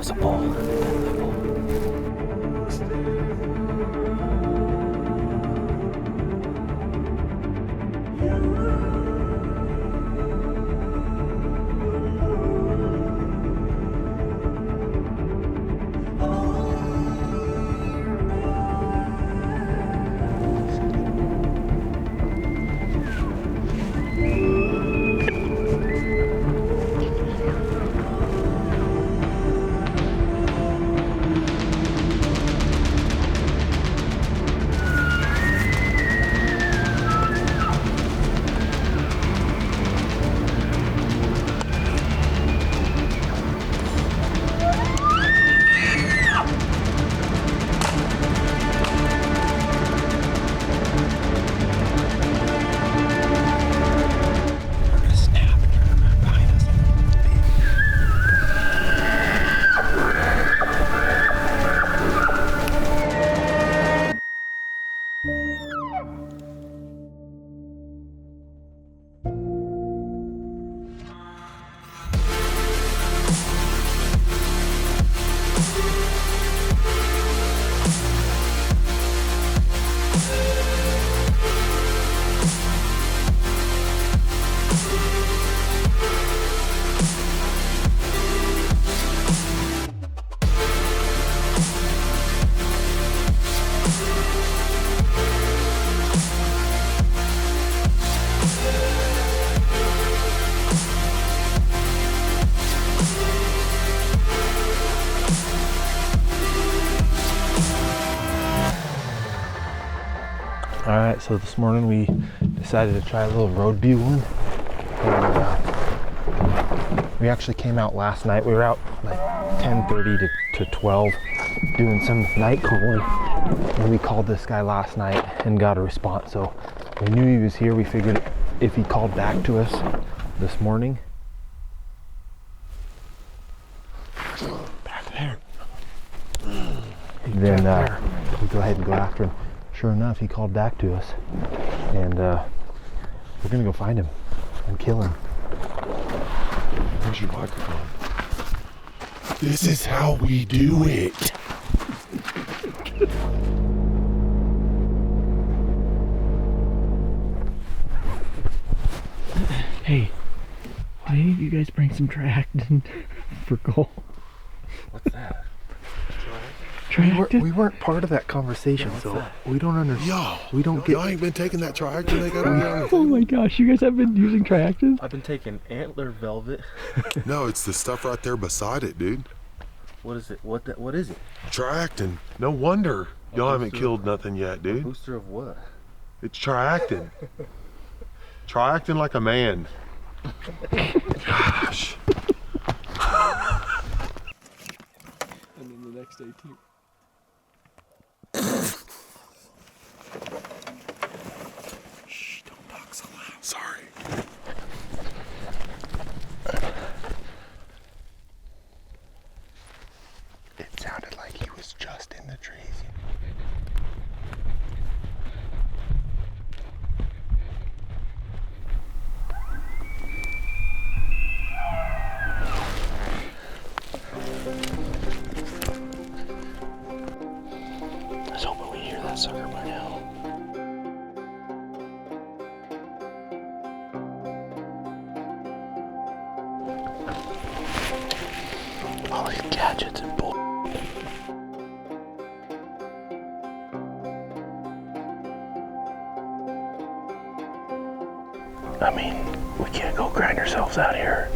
loves a bull. Alright, so this morning we decided to try a little road bugling. We actually came out last night. We were out like 10:30 to 12 doing some night calling. And we called this guy last night and got a response. So we knew he was here. We figured if he called back to us this morning. Back there. Then we go ahead and go after him. Sure enough, he called back to us, and we're gonna go find him and kill him. Where's your microphone? This is how we do it. Hey, why didn't you guys bring some Tracton for gold? What's that? We weren't part of that conversation, so we don't understand. Yo, we don't get. Y'all ain't been taking that Triactin they got on the Oh my gosh, you guys have been using Tracton? I've been taking antler velvet. No, it's the stuff right there beside it, dude. What is it? What is it? Triactin. No wonder y'all haven't killed nothing yet, dude. Booster of what? It's Triactin. Triactin like a man. Gosh. And then the next 18. Shh, don't talk so loud. Sorry. It sounded like he was just in the trees. I was hoping we hear that sucker by now. All these gadgets and bull. I mean, we can't go grind ourselves out here.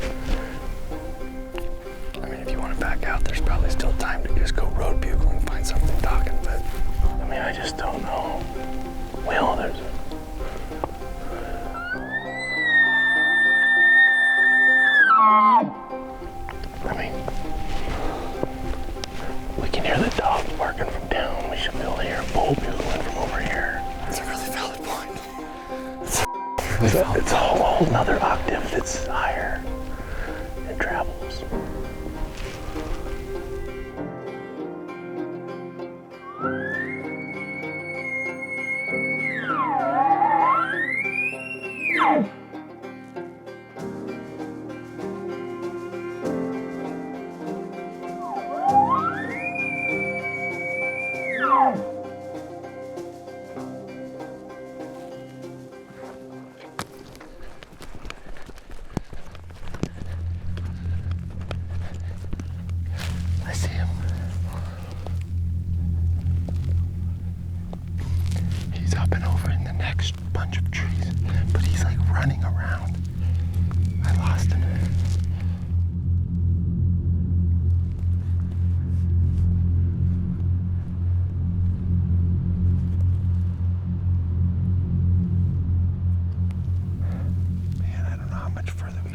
I mean, if you want to back out, there's probably still time to just go road bugling, find something talking, but I mean, I just don't know. Will, there's a... I mean, we can hear the dogs barking from down. We should be able to hear a bull bugling from over here. That's a really valid point. It's a whole nother octave that's higher and travels.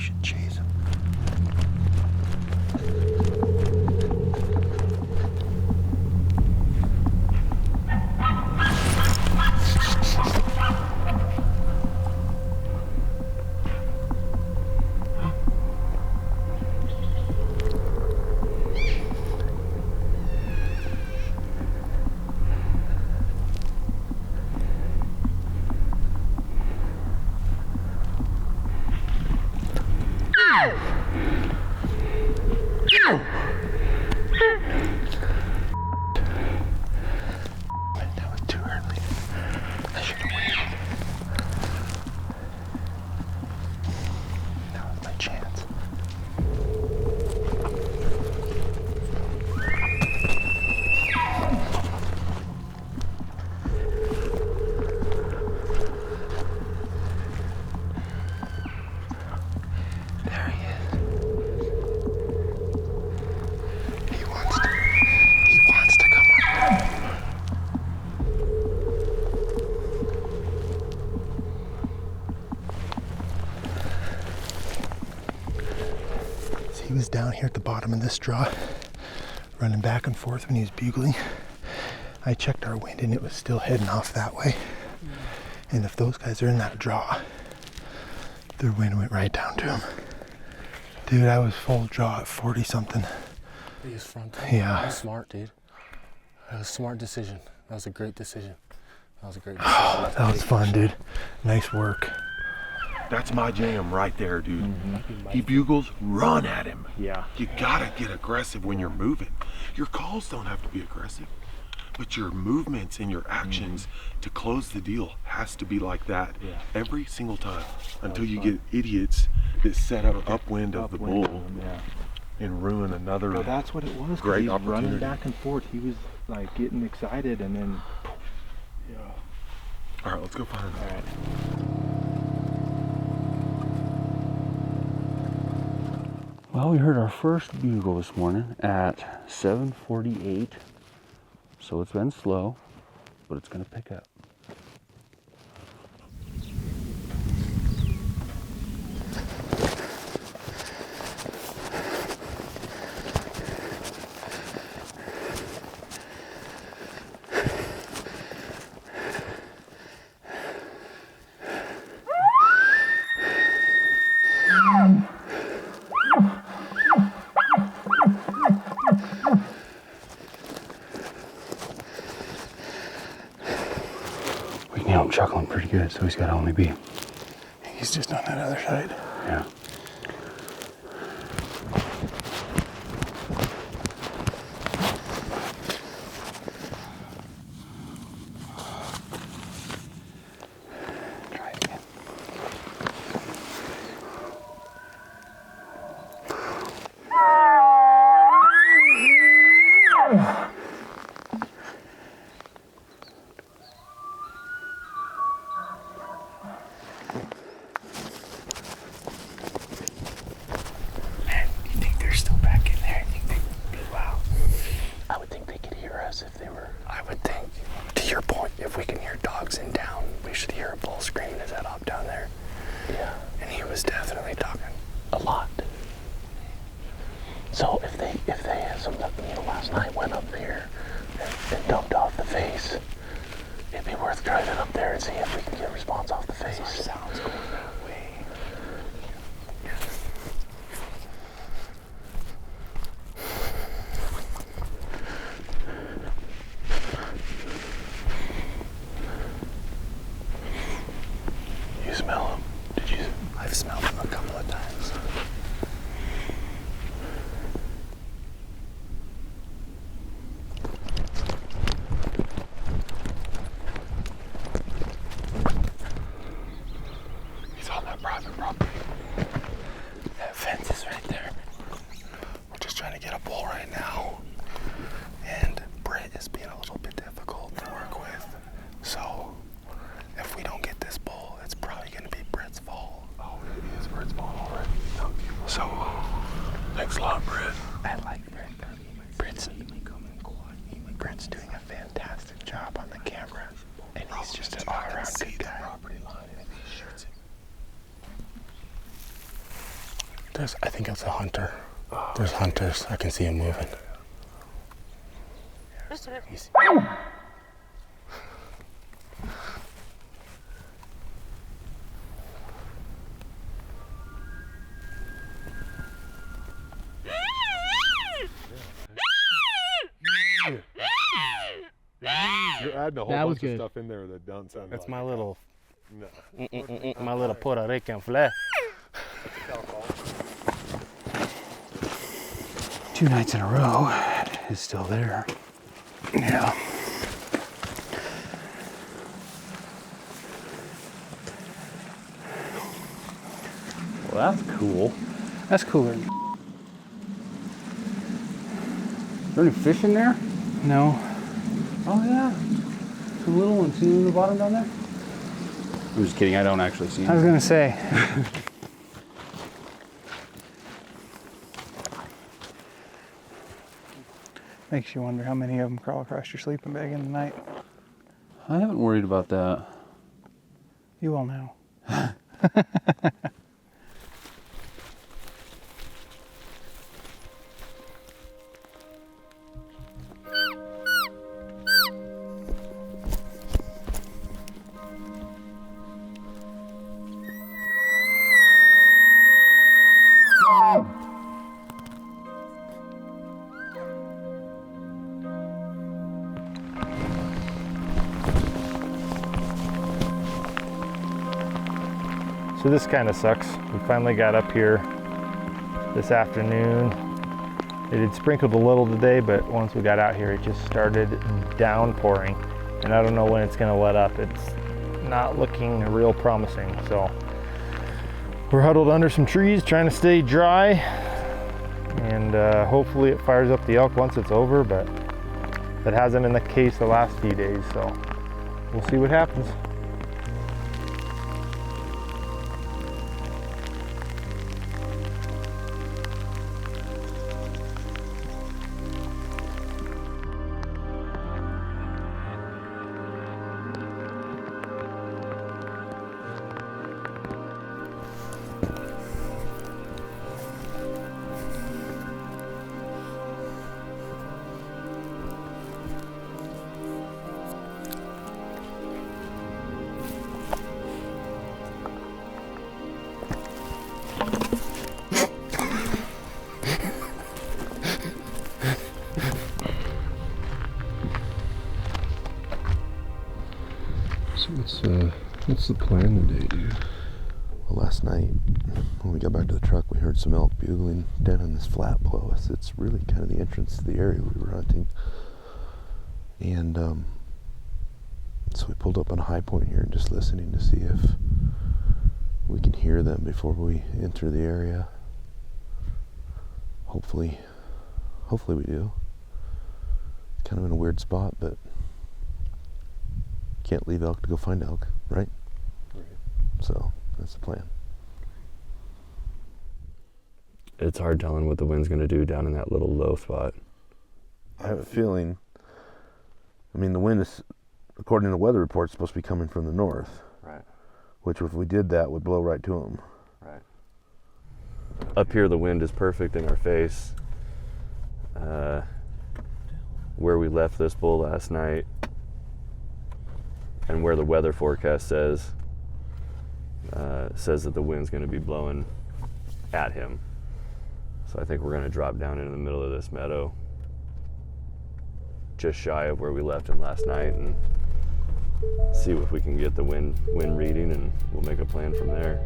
We should chase him. That was too early. I should have waited. That was my chance. There he is. He wants to come up. So he was down here at the bottom of this draw, running back and forth when he was bugling. I checked our wind and it was still heading off that way. And if those guys are in that draw, their wind went right down to him. Dude, I was full draw at 40 something. He was frontal. Yeah. That was smart, dude. That was a smart decision. That was a great decision. That was a great decision. That was fun, dude. Nice work. That's my jam right there, dude. He bugles, run at him. Yeah. You gotta get aggressive when you're moving. Your calls don't have to be aggressive, but your movements and your actions to close the deal has to be like that every single time until you get idiots that set up upwind of the bull and ruin another. Well, that's what it was. 'Cause Great he's opportunity. running back and forth. He was like getting excited, and then. Yeah. All right, let's go find him. All right. Well, we heard our first bugle this morning at 7:48, so it's been slow, but it's going to pick up. We can hear him chuckling pretty good, so he's got to only be. He's just on that other side. Yeah. Try it again. You think they're still back in there? You think they blew out? I would think they could hear us if they were. I would think, to your point, if we can hear dogs in down, we should hear a bull screaming his head off down there. Yeah. And he was definitely talking. A lot. So if they last night went up here and dumped off the face, it'd be worth driving up there and see if we can get a response off the face. Sounds going that way. You smell him? Did you? I've smelled him a couple of times. He's on that private property. That fence is right there. We're just trying to get a bull right now. And Britt is being a little bit difficult to work with. So if we don't get this bull, it's probably going to be Britt's fault. Oh, it is Britt's fault already. So thanks a lot, Britt. I like Britt. Britt's doing a fantastic job on the camera. And he's just an all-around good guy. I think it's a hunter. There's hunters. I can see him moving. He's- You're adding a whole That was bunch of good. stuff in there that don't sound That's like my it. little, No. my little Puerto Rican flair. 2 nights in a row is still there. Yeah. Well, that's cool. That's cooler. Is there any fish in there? No. Oh yeah. Some little ones. See them in the bottom down there? I'm just kidding. I don't actually see I was them. gonna say. Makes you wonder how many of them crawl across your sleeping bag in the night. I haven't worried about that. You all know. So this kind of sucks. We finally got up here this afternoon. It had sprinkled a little today, but once we got out here, it just started downpouring. And I don't know when it's gonna let up. It's not looking real promising. So we're huddled under some trees trying to stay dry. And hopefully it fires up the elk once it's over, but that hasn't been the case the last few days. So we'll see what happens. What's the plan today, dude? Well, last night when we got back to the truck, we heard some elk bugling down in this flat below us. It's really kind of the entrance to the area we were hunting. And so we pulled up on a high point here and just listening to see if we can hear them before we enter the area. Hopefully we do. Kind of in a weird spot, but can't leave elk to go find elk, right? So that's the plan. It's hard telling what the wind's going to do down in that little low spot. I have a feeling, I mean, the wind is, according to the weather report, supposed to be coming from the north. Right. Which, if we did that, would blow right to them. Right. Up here, the wind is perfect in our face. Where we left this bull last night, and where the weather forecast says that the wind's going to be blowing at him. So I think we're going to drop down into the middle of this meadow, just shy of where we left him last night, and see if we can get the wind reading, and we'll make a plan from there.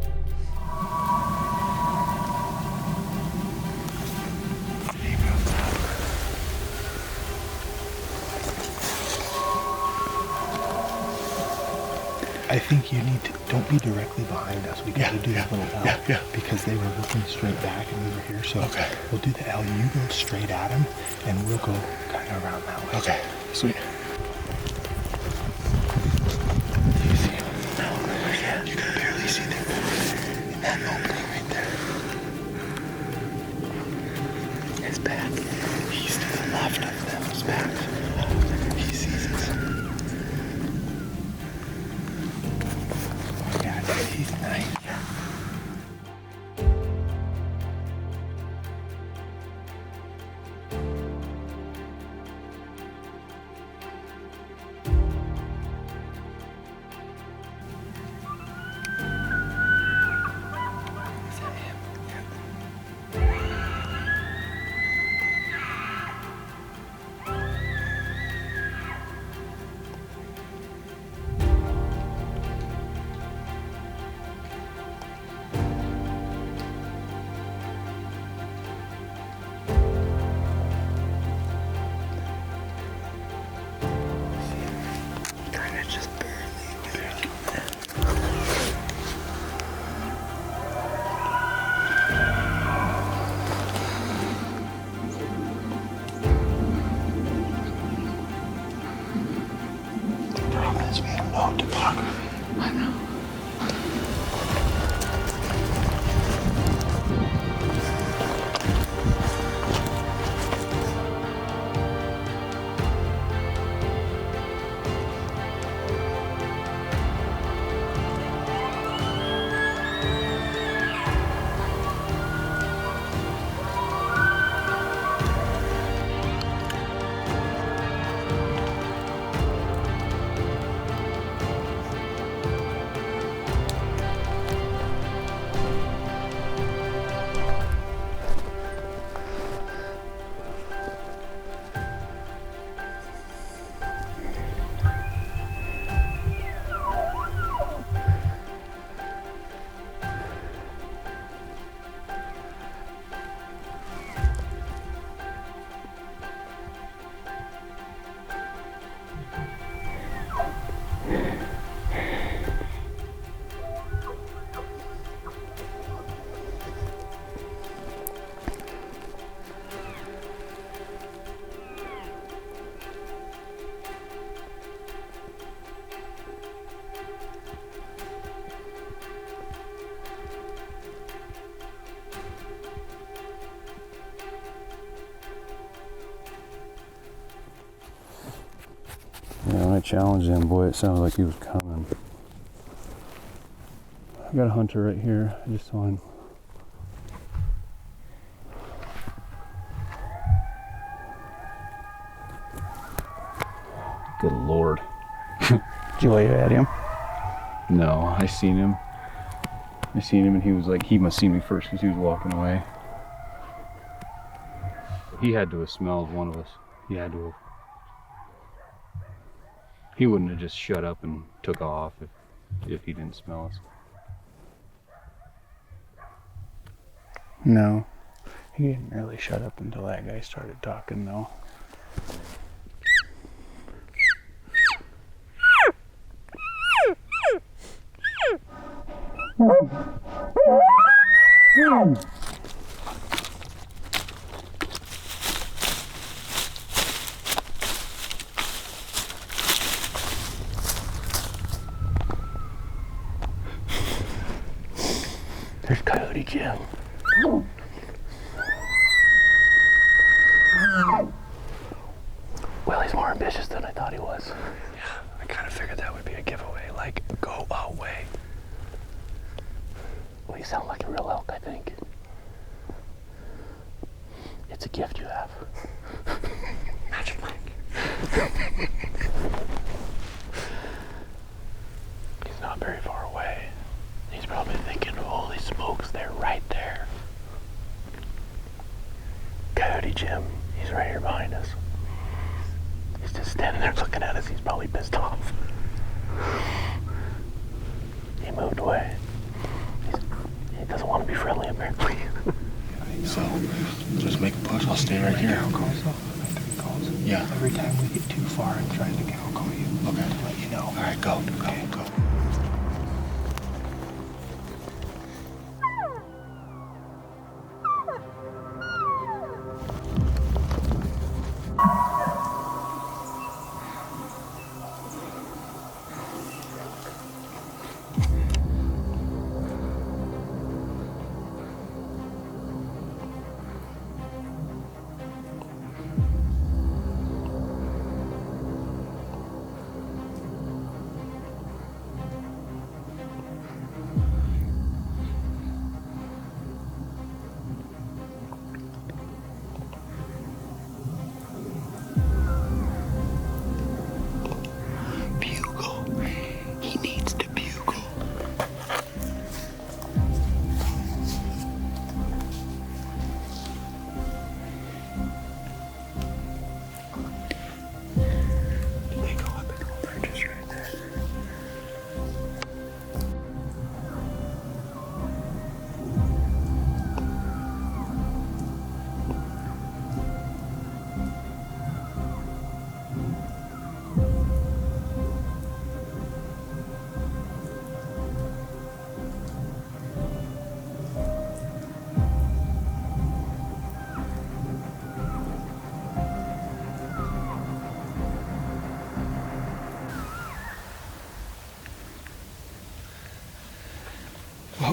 I think you need to, don't be directly behind us. We got to do that little L. Yeah. Because they were looking straight back and we were here. So we'll do the L. You go straight at them and we'll go kind of around that way. Okay. Sweet. Do you see him? No. Yeah. You can barely see them in that opening right there. His back. He's to the left of them. His back. He sees us. He's nice. Oh, topography. I know. Yeah, when I challenged him, boy, it sounded like he was coming. I got a hunter right here. I just saw him. Good Lord. Did you wave at him? No, I seen him. And he was like, he must see me first because he was walking away. He had to have smelled one of us. He had to have. He wouldn't have just shut up and took off if he didn't smell us. No. He didn't really shut up until that guy started talking, though. There's Coyote Jim. Well, he's more ambitious than I thought he was. Yeah, I kind of figured that would be a giveaway. Like, go away. Well, you sound like a real elk, I think. It's a gift you have. Magic Mike. He's not very far away. He's probably thinking, holy smokes, they're right there. Coyote Jim, he's right here behind us. He's just standing there looking at us. He's probably pissed off. He moved away. He doesn't want to be friendly, apparently. So, just make a push. I'll stay right here. Yeah. Every time we get too far and try to get, I'll call you. Okay. To let you know. All right, go.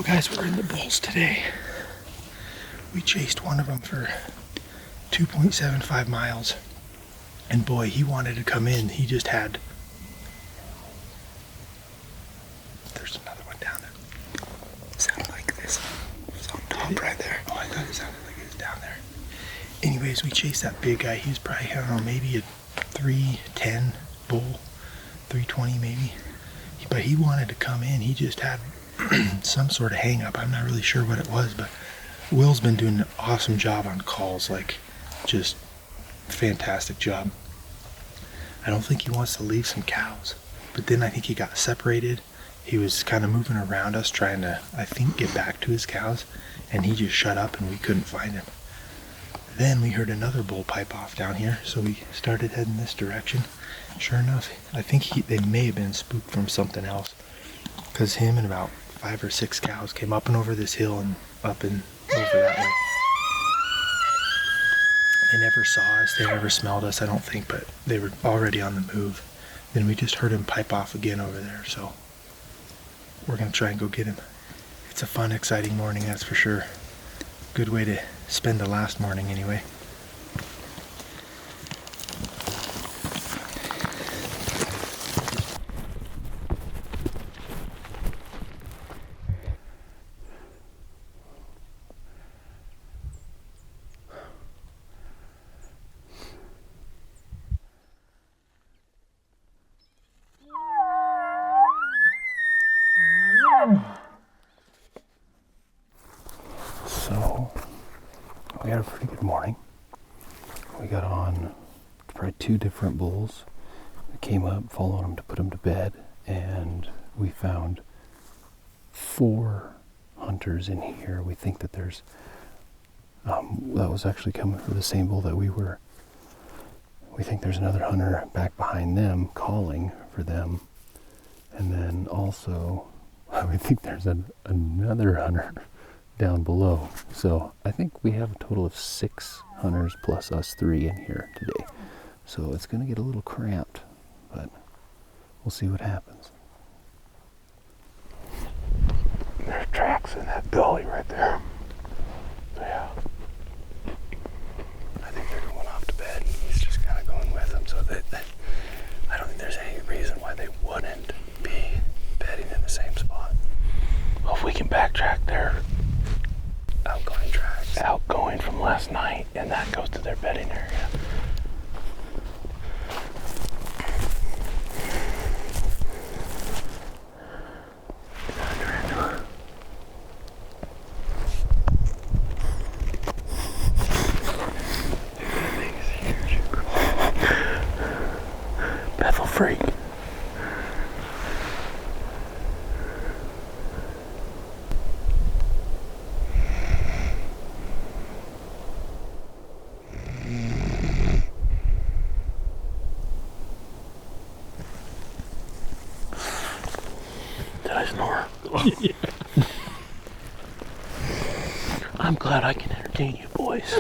So guys, we're in the bulls today. We chased one of them for 2.75 miles. And boy, he wanted to come in. He just had... There's another one down there. It sounded like this. It was on top right there. Oh, I thought it sounded like it was down there. Anyways, we chased that big guy. He was probably, I don't know, maybe a 310 bull. 320 maybe. But he wanted to come in. He just had some sort of hang up. I'm not really sure what it was, but Will's been doing an awesome job on calls, like just fantastic job. I don't think he wants to leave some cows, but then I think he got separated. He was kind of moving around us trying to, I think, get back to his cows, and he just shut up and we couldn't find him. Then we heard another bull pipe off down here, so we started heading this direction. Sure enough, I think they may have been spooked from something else, because him and about 5 or 6 cows came up and over this hill and up and over that way. They never saw us, they never smelled us, I don't think, but they were already on the move. Then we just heard him pipe off again over there, so we're gonna try and go get him. It's a fun, exciting morning, that's for sure. Good way to spend the last morning anyway. So, we had a pretty good morning. We got on probably 2 different bulls. We came up, followed them to put them to bed, and we found 4 hunters in here. We think that there's, that was actually coming for the same bull that we were. We think there's another hunter back behind them calling for them. And then also, we think there's another hunter down below. So I think we have a total of 6 hunters plus us 3 in here today. So it's going to get a little cramped, but we'll see what happens. There's tracks in that gully right there. Yeah. I think they're going off to bed. He's just kind of going with them. So that I don't think there's any reason why they wouldn't be bedding in the same spot. Well, if we can backtrack their Outgoing tracks. outgoing from last night, and that goes to their bedding area. Bethel freak. Did I snore? Yeah. I'm glad I can entertain you boys.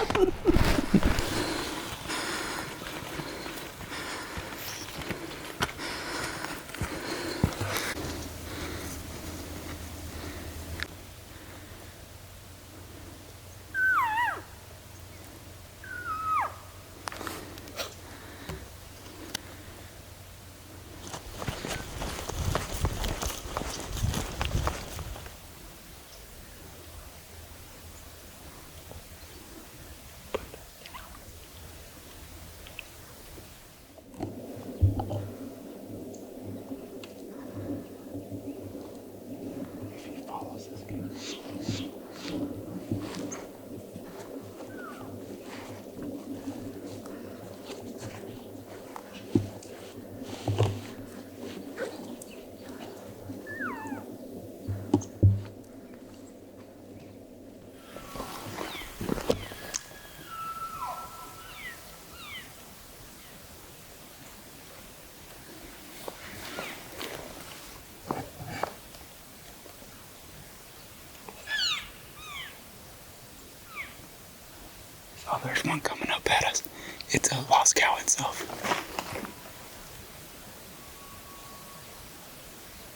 Oh, there's one coming up at us. It's a lost cow itself.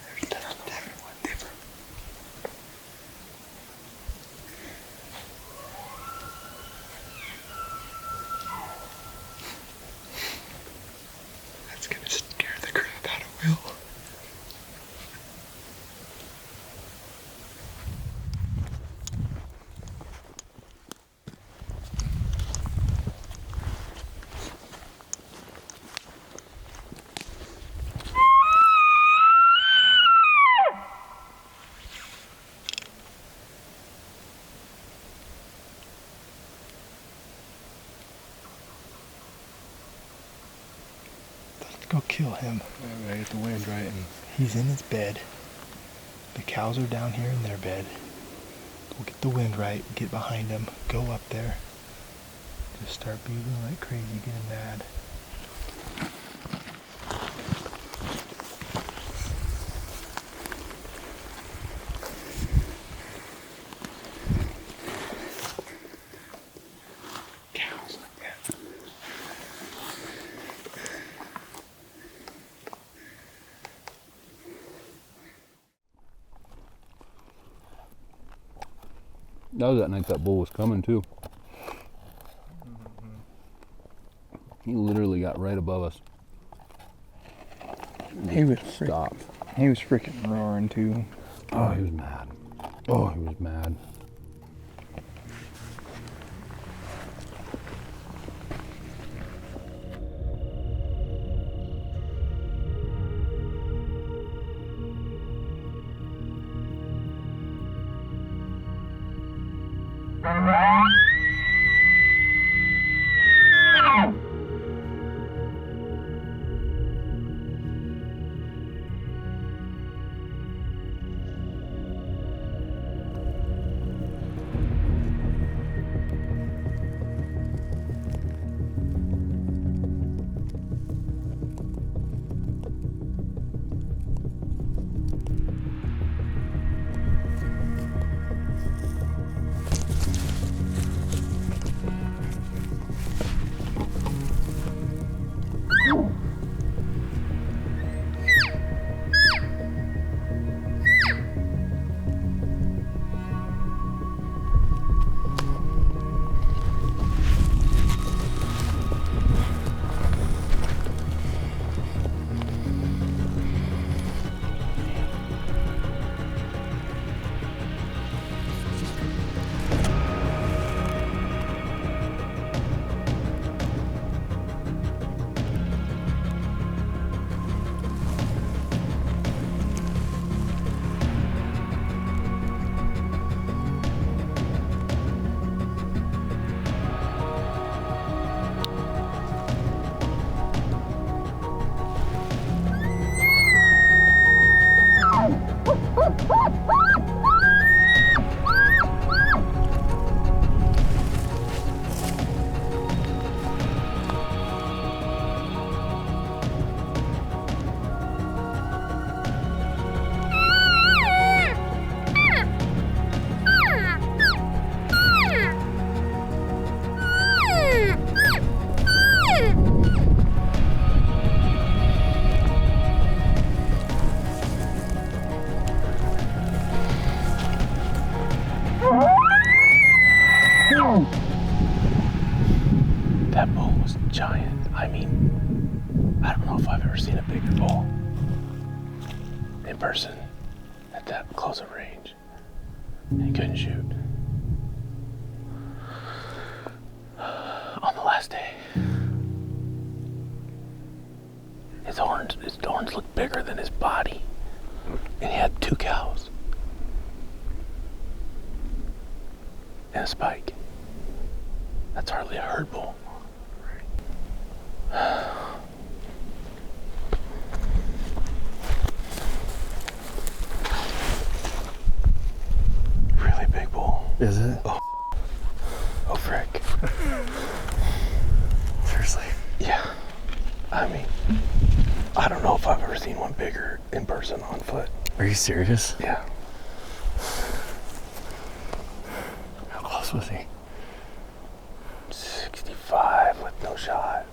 There's another one different. It's gonna scare the crap out of Will. Let's go kill him. I gotta get the wind right. And He's in his bed. The cows are down here in their bed. We'll get the wind right, get behind him, go up there. Just start bugling like crazy, get him mad. Cows like that. That was that night that bull was coming too. He literally got right above us. He was Stopped. He was freaking roaring too. Oh, he was mad. Oh, he was mad. That bull was giant. I mean, I don't know if I've ever seen a bigger bull in person at that close of range. He couldn't shoot. On the last day, his horns looked bigger than his body, and he had 2 cows and a spike. That's hardly a herd bull. Really big bull. Is it? Oh frick. Seriously? Yeah. I mean, I don't know if I've ever seen one bigger in person on foot. Are you serious? Yeah. How close was he? 65 with no shot.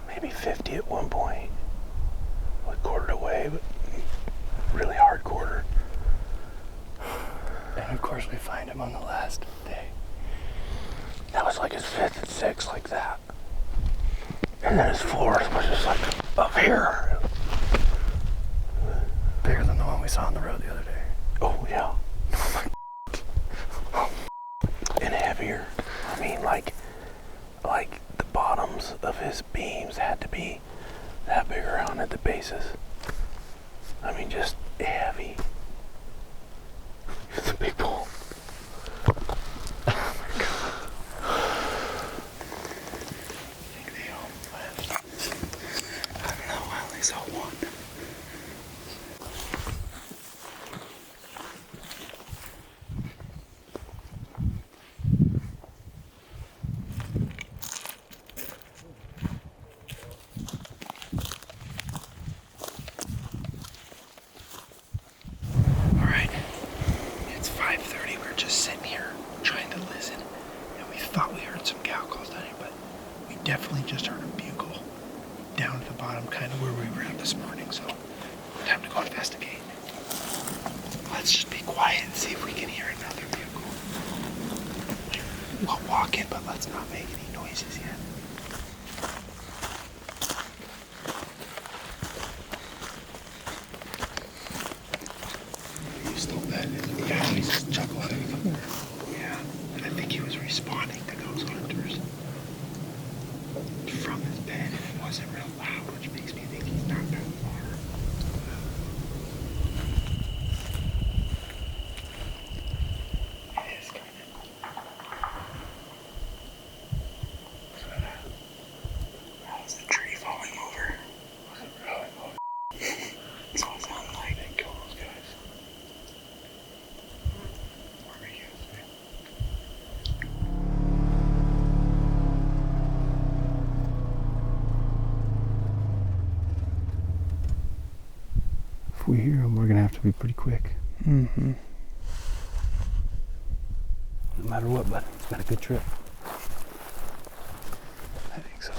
Maybe 50 at one point. Like quartered away, but really hard quarter. And of course we find him on the last day. That was like his 5th and 6th like that. And then his fourth was just like up here. Bigger than the one we saw on the road the other day. Oh, yeah. And heavier. I mean, like the bottoms of his beams had to be that big around at the bases. I mean, just heavy. It's a big bull. I think they all left. I don't know, I only saw one. Alright, it's 5:30. We're just sitting here trying to listen, and we thought we heard some cow calls down here, but we definitely just heard a bugle down at the bottom, kind of where we were at this morning, so time to go investigate. Let's just be quiet and see if we can hear another bugle. We'll walk in, but let's not make any noises yet. You stole that? Yeah, he's just chuckling. Yeah, and I think he was responding to those hunters from his bed, and it wasn't real loud, which makes me think he's not that far. It is coming. That was the tree falling over. Was it really? That's what it sounded like. They kill those guys. Where are you? If we hear him, we're gonna have to be pretty quick. Mm-hmm. No matter what, bud. It's been a good trip. I think so.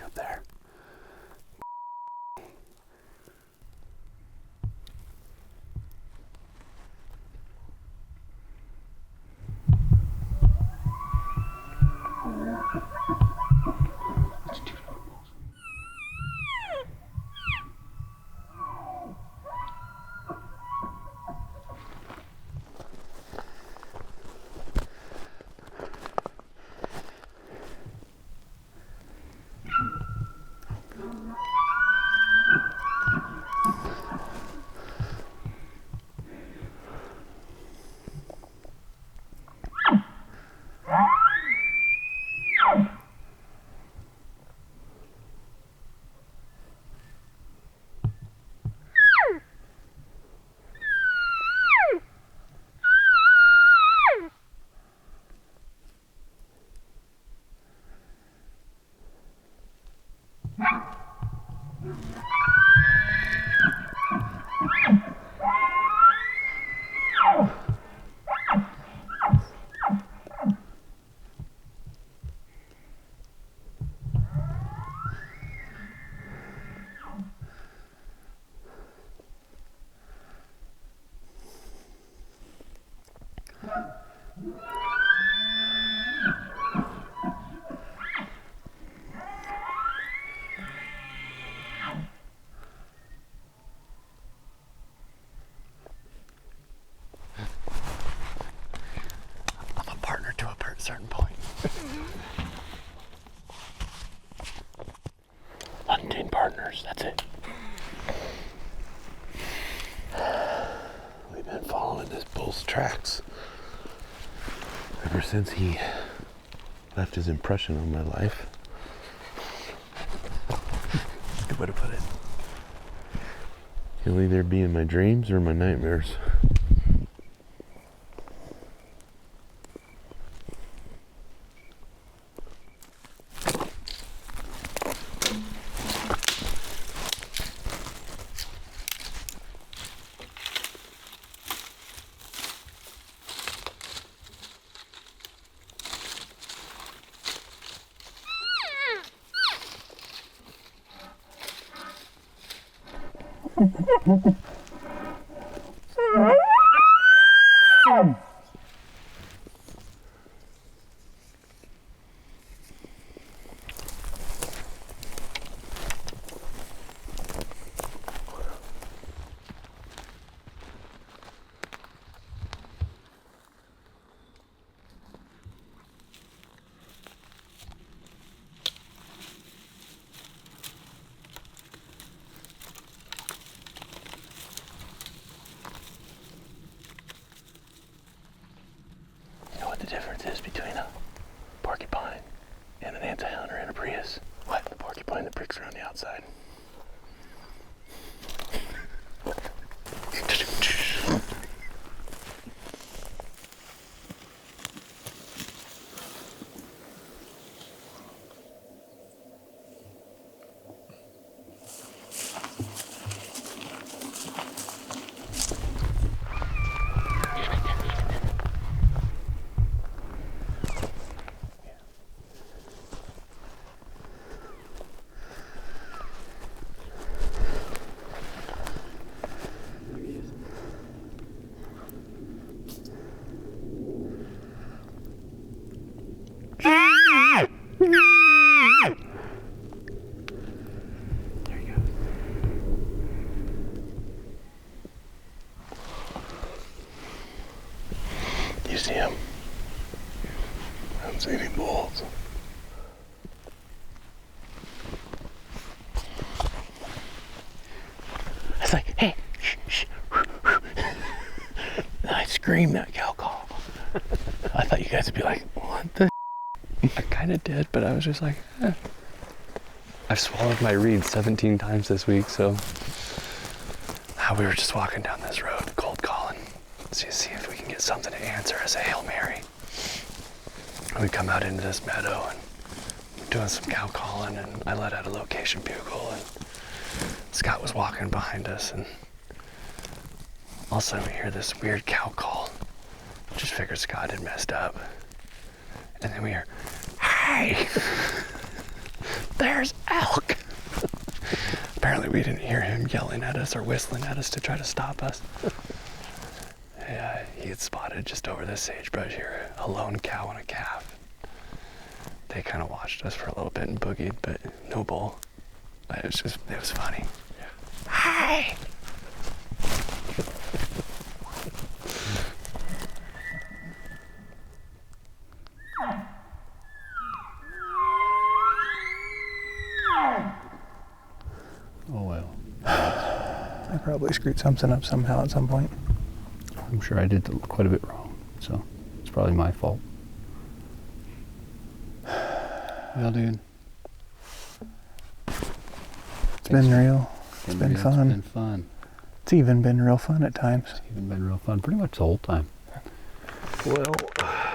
Up there. certain point. Hunting partners, that's it. We've been following this bull's tracks ever since he left his impression on my life. Good way to put it. He'll either be in my dreams or my nightmares. You know what the difference is between a porcupine and an anti-hunter and a Prius? What? The porcupine that pricks around the outside. You see him? I don't see any bulls. I was like, hey, shh, shh. And I screamed that cow call. I thought you guys would be like, what the I kind of did, but I was just like, eh. I've swallowed my reed 17 times this week, so we were just walking down this road, cold calling, see if we can get something to answer as a Hail Mary. We come out into this meadow and we're doing some cow calling, and I let out a location bugle, and Scott was walking behind us, and all of a sudden we hear this weird cow call. Just figured Scott had messed up. And then we hear, hey, there's elk. Apparently we didn't hear him yelling at us or whistling at us to try to stop us. Yeah, he had spotted just over this sagebrush here a lone cow and a calf. They kind of watched us for a little bit and boogied, but no bull. It was funny. Hi. Oh well. I probably screwed something up somehow at some point. I'm sure I did quite a bit wrong, so it's probably my fault. Well, dude. It's been real. It's been fun. It's been fun. It's even been real fun at times. It's even been real fun, pretty much the whole time. Well,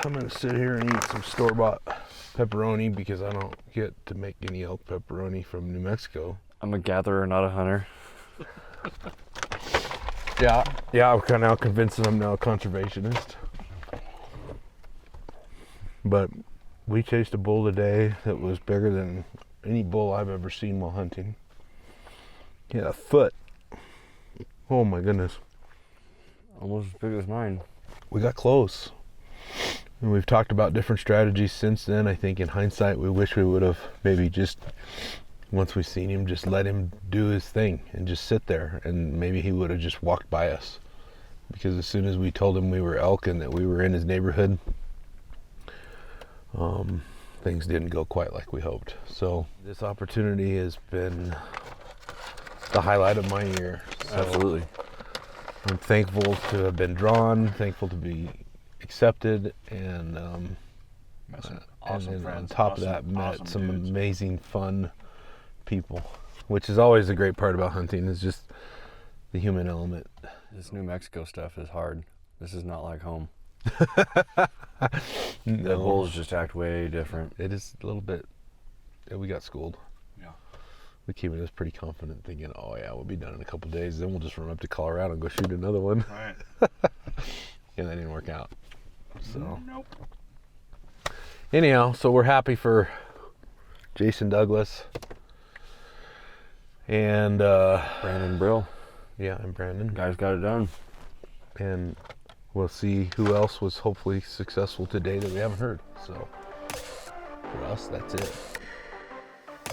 I'm gonna sit here and eat some store-bought pepperoni because I don't get to make any elk pepperoni from New Mexico. I'm a gatherer, not a hunter. Yeah, I'm kind of now convinced that I'm now a conservationist. But we chased a bull today that was bigger than any bull I've ever seen while hunting. He had a foot. Oh my goodness. Almost as big as mine. We got close. And we've talked about different strategies since then. I think in hindsight, we wish we would have maybe just, once we seen him, just let him do his thing and just sit there, and maybe he would have just walked by us. Because as soon as we told him we were elk and that we were in his neighborhood, things didn't go quite like we hoped. So this opportunity has been the highlight of my year. So Absolutely. I'm thankful to have been drawn, thankful to be accepted, and awesome then on friends, top of that, awesome met some dudes. amazing, fun people, which is always the great part about hunting, is just the human element. This New Mexico stuff is hard. This is not like home. The No, bulls just act way different. it is a little bit. Yeah, we got schooled. Yeah. We came in as pretty confident, thinking, "Oh yeah, we'll be done in a couple days. Then we'll just run up to Colorado and go shoot another one." Right. And that didn't work out. So Nope. anyhow, so we're happy for Jason Douglas and Brandon Brill. Yeah, I'm Brandon. Guys got it done. And we'll see who else was hopefully successful today that we haven't heard. So for us, that's it.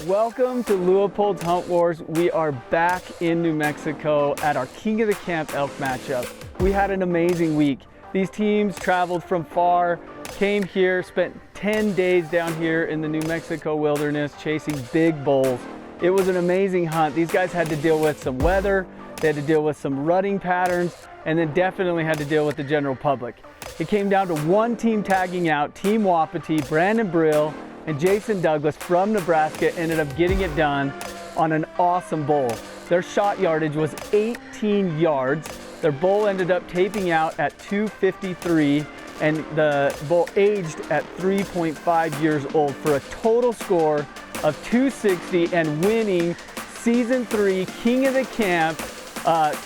Welcome to Leopold's Hunt Wars. We are back in New Mexico at our King of the Camp elk matchup. We had an amazing week. These teams traveled from far, came here, spent 10 days down here in the New Mexico wilderness chasing big bulls. It was an amazing hunt. These guys had to deal with some weather, they had to deal with some rutting patterns, and then definitely had to deal with the general public. It came down to one team tagging out, Team Wapiti, Brandon Brill, and Jason Douglas from Nebraska ended up getting it done on an awesome bull. Their shot yardage was 18 yards. Their bull ended up taping out at 253, and the bull aged at 3.5 years old for a total score of 260 and winning Season 3 King of the Camp.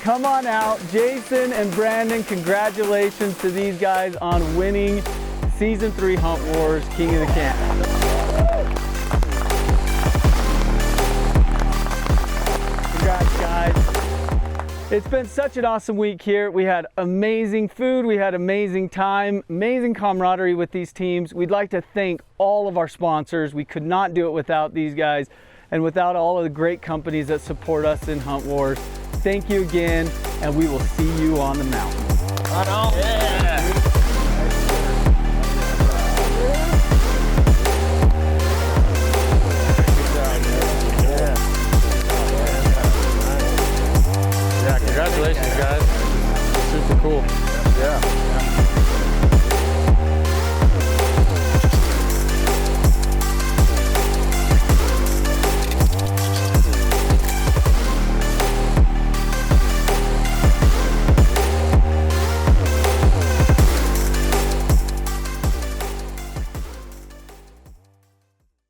Come on out, Jason and Brandon, congratulations to these guys on winning Season 3 Hunt Wars King of the Camp. Congrats, guys. It's been such an awesome week here. We had amazing food, we had amazing time, amazing camaraderie with these teams. We'd like to thank all of our sponsors. We could not do it without these guys and without all of the great companies that support us in Hunt Wars. Thank you again, and we will see you on the mountain. Right on. Yeah. Yeah, congratulations, guys. Super cool. Yeah.